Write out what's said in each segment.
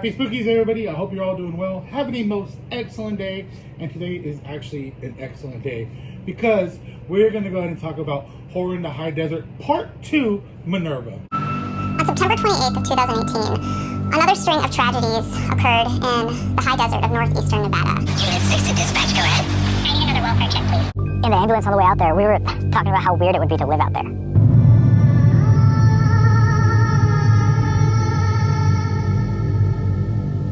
Happy Spookies, everybody. I hope you're all doing well. Having a most excellent day. And today is actually an excellent day because we're going to go ahead and talk about Horror in the High Desert Part 2, Minerva. On September 28th of 2018, another string of tragedies occurred in the high desert of northeastern Nevada. Unit 6 to dispatch, go ahead. I need another welfare check, please. In the ambulance on the way out there, we were talking about how weird it would be to live out there.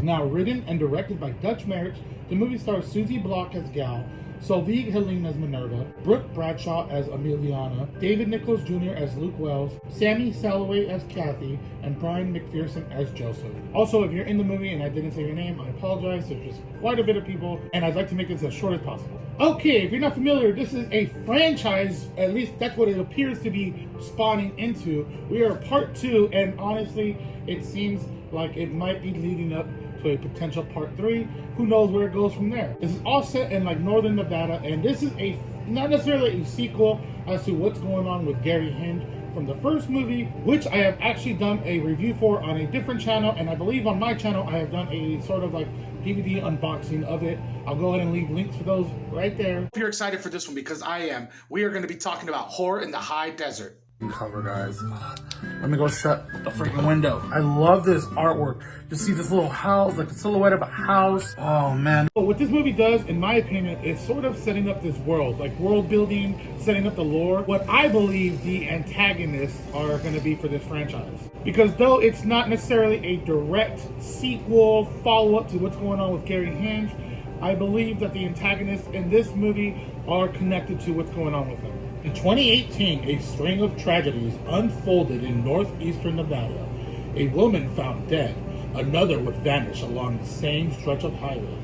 Now written and directed by Dutch Merritt, the movie stars Susie Block as Gal, Solveig Helene as Minerva, Brooke Bradshaw as Emiliana, David Nichols Jr. as Luke Wells, Sammy Salloway as Kathy, and Brian McPherson as Joseph. Also, if you're in the movie and I didn't say your name, I apologize. There's just quite a bit of people, and I'd like to make this as short as possible. Okay, if you're not familiar, this is a franchise, at least that's what it appears to be spawning into. We are part 2, and honestly, it seems like it might be leading up to a potential part 3. Who knows where it goes from there? This is all set in like northern Nevada, and this is not necessarily a sequel as to what's going on with Gary Hinge from the first movie, which I have actually done a review for on a different channel, and I believe on my channel I have done a sort of like DVD unboxing of it. I'll go ahead and leave links for those right there. If you're excited for this one, because I am, we are going to be talking about Horror in the High Desert. Cover, guys. Let me go shut the freaking window. I love this artwork. You see this little house, like the silhouette of a house. Oh man. So what this movie does, in my opinion, is sort of setting up this world, like world building, setting up the lore. What I believe the antagonists are going to be for this franchise. Because though it's not necessarily a direct sequel, follow-up to what's going on with Gary Hinge, I believe that the antagonists in this movie are connected to what's going on with them. In 2018, a string of tragedies unfolded in northeastern Nevada. A woman found dead, another would vanish along the same stretch of highway.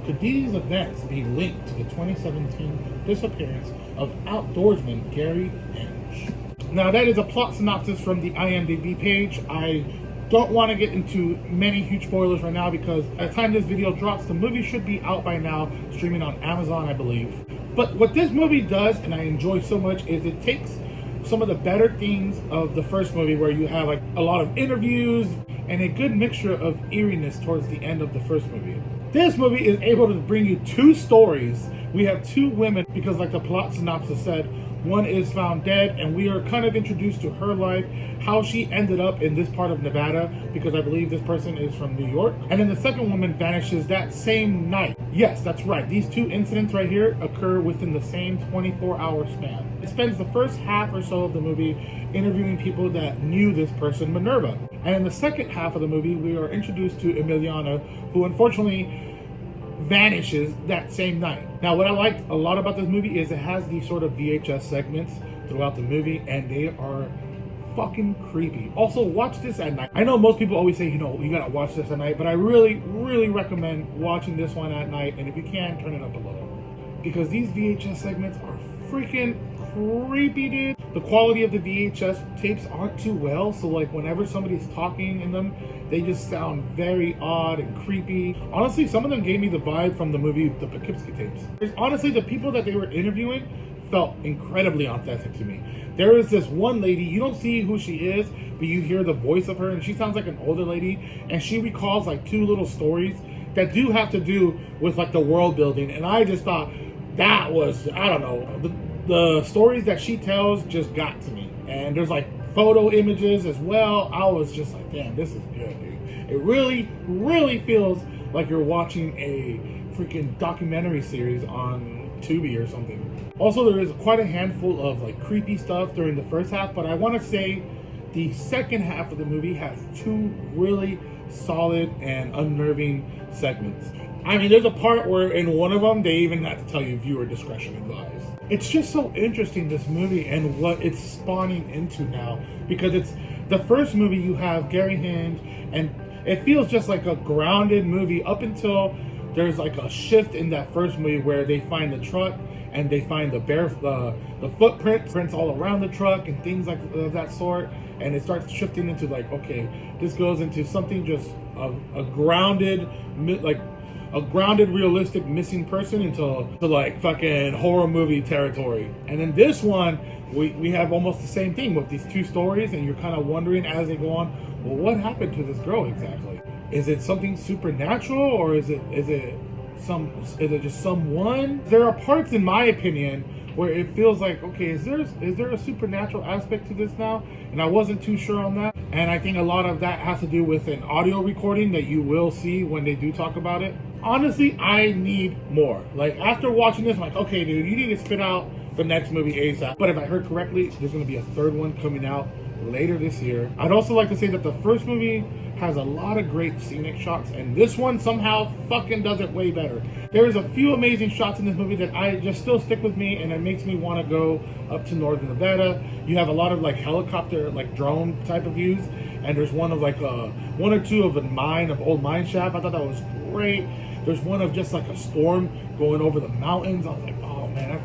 Could these events be linked to the 2017 disappearance of outdoorsman Gary Hinge? Now that is a plot synopsis from the IMDb page. I don't want to get into many huge spoilers right now because at the time this video drops, the movie should be out by now, streaming on Amazon, I believe. But what this movie does, and I enjoy so much, is it takes some of the better things of the first movie where you have like a lot of interviews and a good mixture of eeriness towards the end of the first movie. This movie is able to bring you two stories. We have two women because like the plot synopsis said, one is found dead, and we are kind of introduced to her life, how she ended up in this part of Nevada, because I believe this person is from New York. And then the second woman vanishes that same night. Yes, that's right. These two incidents right here occur within the same 24-hour span. It spends the first half or so of the movie interviewing people that knew this person, Minerva. And in the second half of the movie, we are introduced to Emiliana, who unfortunately vanishes that same night. Now, what I liked a lot about this movie is it has these sort of VHS segments throughout the movie, and they are fucking creepy. Also, watch this at night. I know most people always say, you know, you gotta watch this at night, but I really recommend watching this one at night, and if you can, turn it up a little. Because these VHS segments are freaking creepy, dude. The quality of the VHS tapes aren't too well, so like whenever somebody's talking in them, they just sound very odd and creepy. Honestly, some of them gave me the vibe from the movie The Poughkeepsie Tapes. Honestly, the people that they were interviewing felt incredibly authentic to me. There is this one lady, you don't see who she is, but you hear the voice of her, and she sounds like an older lady, and she recalls like two little stories that do have to do with like the world building, and I just thought that was, I don't know, the stories that she tells just got to me. And there's like photo images as well. I was just like, damn, this is good, dude. It really feels like you're watching a freaking documentary series on Tubi or something. Also, there is quite a handful of like creepy stuff during the first half, but I want to say the second half of the movie has two really solid and unnerving segments. I mean, there's a part where in one of them, they even have to tell you viewer discretion advised. It's just so interesting, this movie, and what it's spawning into now. Because it's the first movie, you have Gary Hinge, and it feels just like a grounded movie up until there's like a shift in that first movie where they find the truck and they find the footprints all around the truck and things like of that sort. And it starts shifting into like, okay, this goes into something just a grounded, like a grounded, realistic missing person into like fucking horror movie territory. And then this one, we have almost the same thing with these two stories, and you're kind of wondering as they go on, well, what happened to this girl exactly? Is it something supernatural, or is it just someone? There are parts, in my opinion, where it feels like, okay, is there a supernatural aspect to this now? And I wasn't too sure on that. And I think a lot of that has to do with an audio recording that you will see when they do talk about it. Honestly, I need more. Like, after watching this, I'm like, okay, dude, you need to spit out the next movie ASAP. But if I heard correctly, there's going to be a third one coming out later this year. I'd also like to say that the first movie has a lot of great scenic shots, and this one somehow fucking does it way better. There's a few amazing shots in this movie that I just still stick with me, and it makes me want to go up to northern Nevada. You have a lot of like helicopter, like drone type of views, and there's one of like one or two of a old mine shaft. I thought that was great. There's one of just like a storm going over the mountains. I was like, oh man,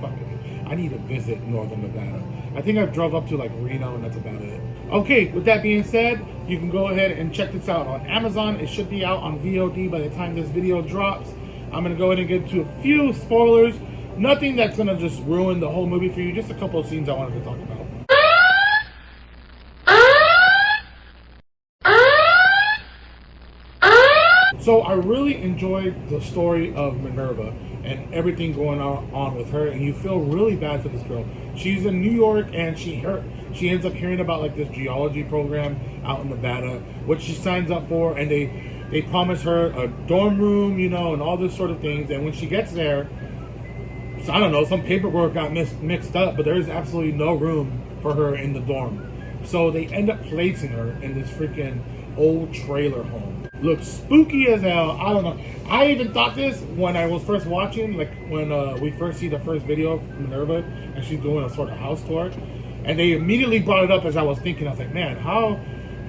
I need to visit northern Nevada. I think I've drove up to like Reno, and that's about it. Okay, with that being said, you can go ahead and check this out on Amazon. It should be out on VOD by the time this video drops. I'm going to go ahead and get into a few spoilers. Nothing that's going to just ruin the whole movie for you. Just a couple of scenes I wanted to talk about. So I really enjoyed the story of Minerva and everything going on with her, and you feel really bad for this girl. She's in New York, and she ends up hearing about like this geology program out in Nevada, which she signs up for, and they promise her a dorm room, you know, and all this sort of things. And when she gets there, so I don't know, some paperwork got mixed up, but there is absolutely no room for her in the dorm. So they end up placing her in this freaking old trailer home. Looks spooky as hell. I don't know. I even thought this when I was first watching, like when we first see the first video of Minerva and she's doing a sort of house tour, and they immediately brought it up as I was thinking. I was like, man, how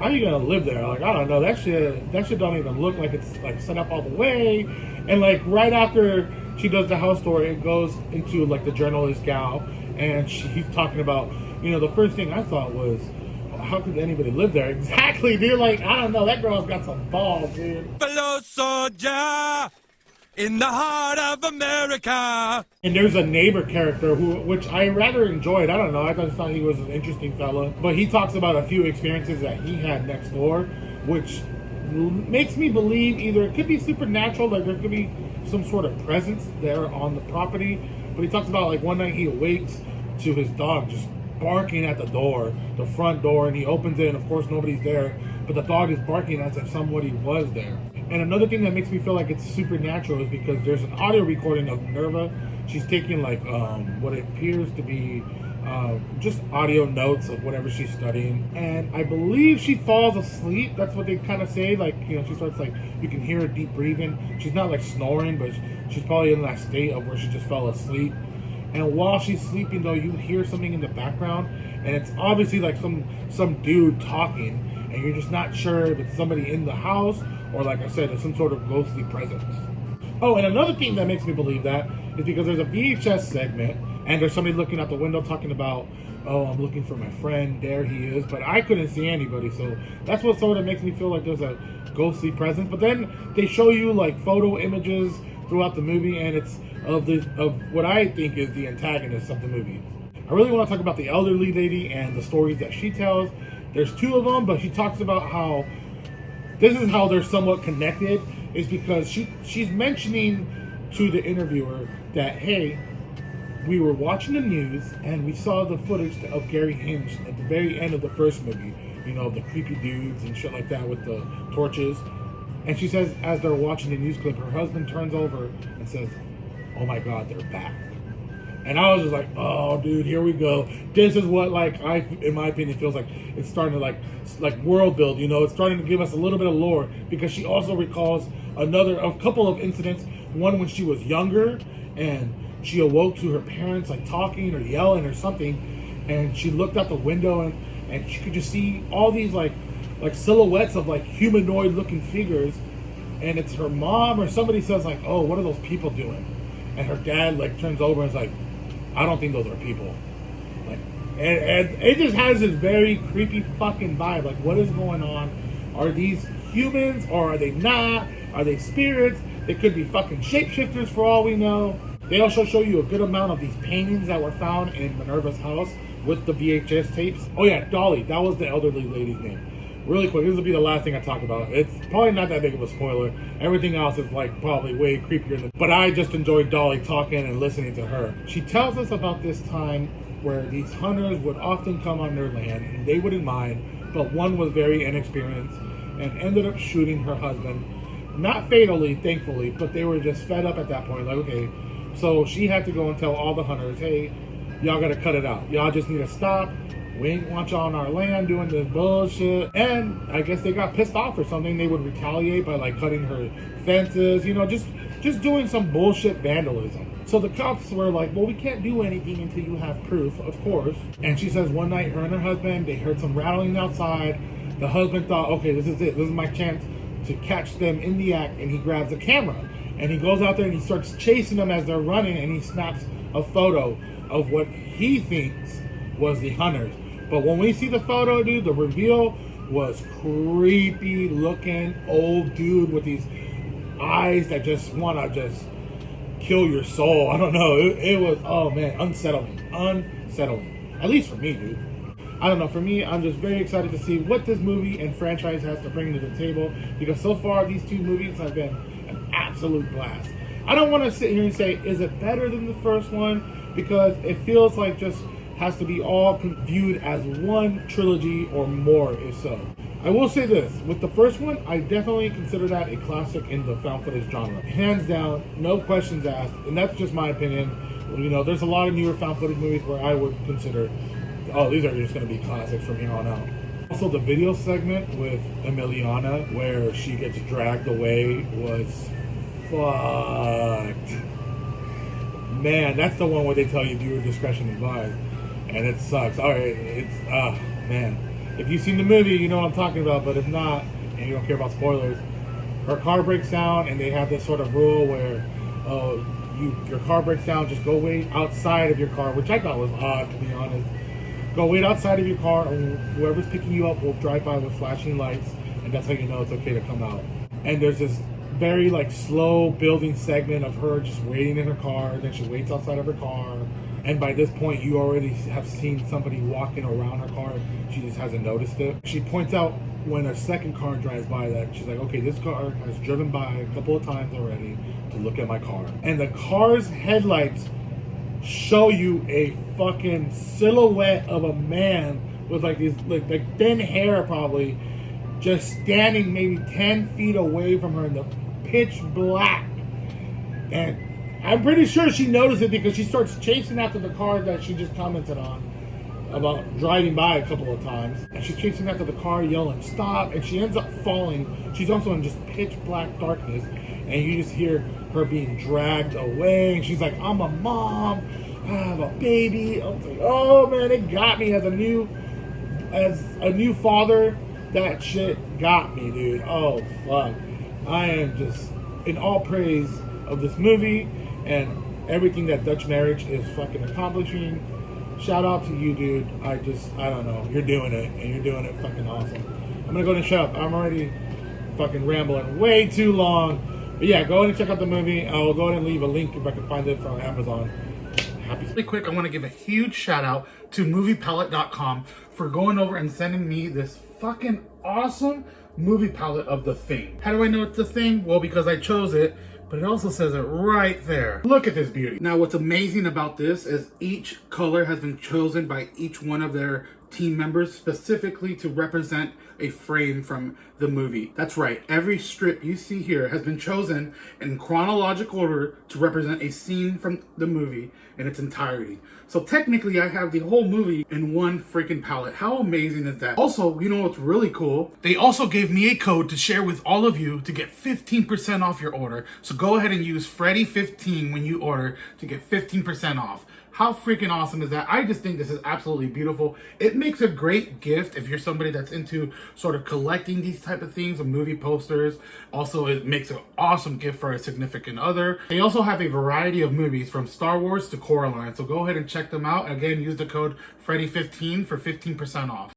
are you gonna live there? Like, I don't know. That shit don't even look like it's like set up all the way. And like right after she does the house tour, it goes into like the journalist gal, and he's talking about, you know, the first thing I thought was, how could anybody live there? Exactly, dude. Like, I don't know. That girl's got some balls, dude. Fellow soldier in the heart of America. And there's a neighbor character which I rather enjoyed. I don't know. I just thought he was an interesting fella. But he talks about a few experiences that he had next door, which makes me believe either it could be supernatural, like there could be some sort of presence there on the property. But he talks about like one night he awakes to his dog just barking at the front door, and he opens it, and of course nobody's there, but the dog is barking as if somebody was there. And another thing that makes me feel like it's supernatural is because there's an audio recording of Minerva. She's taking like what appears to be just audio notes of whatever she's studying, and I believe she falls asleep. That's what they kind of say, like, you know, she starts like, you can hear her deep breathing. She's not like snoring, but she's probably in that state of where she just fell asleep. And while she's sleeping, though, you hear something in the background, and it's obviously like some dude talking, and you're just not sure if it's somebody in the house or, like I said, it's some sort of ghostly presence. Oh, and another thing that makes me believe that is because there's a VHS segment, and there's somebody looking out the window talking about, oh, I'm looking for my friend, there he is, but I couldn't see anybody, so that's what sort of makes me feel like there's a ghostly presence. But then they show you like photo images throughout the movie, and it's of what I think is the antagonist of the movie. I really want to talk about the elderly lady and the stories that she tells. There's two of them, but she talks about how this is how they're somewhat connected, is because she's mentioning to the interviewer that, hey, we were watching the news and we saw the footage of Gary Hinch at the very end of the first movie, you know, the creepy dudes and shit like that with the torches. And she says, as they're watching the news clip, her husband turns over and says, oh my God, they're back. And I was just like, oh, dude, here we go. This is what, like, in my opinion, feels like it's starting to, like world build, you know? It's starting to give us a little bit of lore, because she also recalls a couple of incidents. One when she was younger, and she awoke to her parents, like, talking or yelling or something, and she looked out the window, and she could just see all these, like silhouettes of, like, humanoid-looking figures, and it's her mom or somebody says, like, oh, what are those people doing? And her dad, like, turns over and is like, I don't think those are people. Like, and it just has this very creepy fucking vibe. Like, what is going on? Are these humans or are they not? Are they spirits? They could be fucking shapeshifters for all we know. They also show you a good amount of these paintings that were found in Minerva's house with the VHS tapes. Oh yeah, Dolly, that was the elderly lady's name. really quick, this will be the last thing I talk about. It's probably not that big of a spoiler. Everything else is like probably way creepier but I just enjoyed Dolly talking and listening to her. She tells us about this time where these hunters would often come on their land and they wouldn't mind, but one was very inexperienced and ended up shooting her husband. Not fatally, thankfully, but they were just fed up at that point. Like, okay, so she had to go and tell all the hunters, hey, y'all gotta cut it out. Y'all just need to stop. We ain't want y'all on our land doing this bullshit. And I guess they got pissed off or something. They would retaliate by like cutting her fences, you know, just doing some bullshit vandalism. So the cops were like, well, we can't do anything until you have proof, of course. And she says one night her and her husband, they heard some rattling outside. The husband thought, okay, this is it. This is my chance to catch them in the act. And he grabs a camera and he goes out there and he starts chasing them as they're running, and he snaps a photo of what he thinks was the hunters. But when we see the photo, dude, the reveal was creepy looking old dude with these eyes that just want to just kill your soul. I don't know. It was, oh man, unsettling. At least for me, dude. I don't know. For me, I'm just very excited to see what this movie and franchise has to bring to the table, because so far these two movies have been an absolute blast. I don't want to sit here and say, is it better than the first one? Because it feels like just has to be all viewed as one trilogy or more, if so. I will say this, with the first one, I definitely consider that a classic in the found footage genre. Hands down, no questions asked, and that's just my opinion. You know, there's a lot of newer found footage movies where I would consider, oh, these are just going to be classics from here on out. Also, the video segment with Emiliana, where she gets dragged away, was fucked. Man, that's the one where they tell you viewer discretion advised. And it sucks. All right, it's man. If you've seen the movie, you know what I'm talking about. But if not, and you don't care about spoilers, her car breaks down, and they have this sort of rule where, your car breaks down, just go wait outside of your car, which I thought was odd, to be honest. Go wait outside of your car, and whoever's picking you up will drive by with flashing lights, and that's how you know it's okay to come out. And there's this very like slow building segment of her just waiting in her car, and then she waits outside of her car. And by this point, you already have seen somebody walking around her car. She just hasn't noticed it. She points out when a second car drives by that she's like, okay, this car has driven by a couple of times already to look at my car. And the car's headlights show you a fucking silhouette of a man with like these like thin hair probably, just standing maybe 10 feet away from her in the pitch black. And I'm pretty sure she noticed it because she starts chasing after the car that she just commented on about driving by a couple of times. And she's chasing after the car, yelling, stop, and she ends up falling. She's also in just pitch black darkness, and you just hear her being dragged away. And she's like, I'm a mom, I have a baby. I was like, oh man, it got me as a new father. That shit got me, dude. Oh fuck. I am just in all praise of this movie and everything that Dutch Marriage is fucking accomplishing. Shout out to you, dude. I don't know. You're doing it, and you're doing it fucking awesome. I'm gonna go ahead and shut up. I'm already fucking rambling way too long. But yeah, go ahead and check out the movie. I'll go ahead and leave a link if I can find it from Amazon. Happy. Really quick, I want to give a huge shout out to moviepalette.com for going over and sending me this fucking awesome movie palette of The Thing. How do I know it's The Thing? Well, because I chose it, but it also says it right there. Look at this beauty. Now, what's amazing about this is each color has been chosen by each one of their team members specifically to represent a frame from the movie. That's right, every strip you see here has been chosen in chronological order to represent a scene from the movie in its entirety. So technically I have the whole movie in one freaking palette. How amazing is that? Also, you know what's really cool? They also gave me a code to share with all of you to get 15% off your order. So go ahead and use Freddy15 when you order to get 15% off. How freaking awesome is that? I just think this is absolutely beautiful. It makes a great gift if you're somebody that's into sort of collecting these type of things, or movie posters. Also, it makes an awesome gift for a significant other. They also have a variety of movies from Star Wars to Coraline. So go ahead and check them out. Again, use the code Freddy15 for 15% off.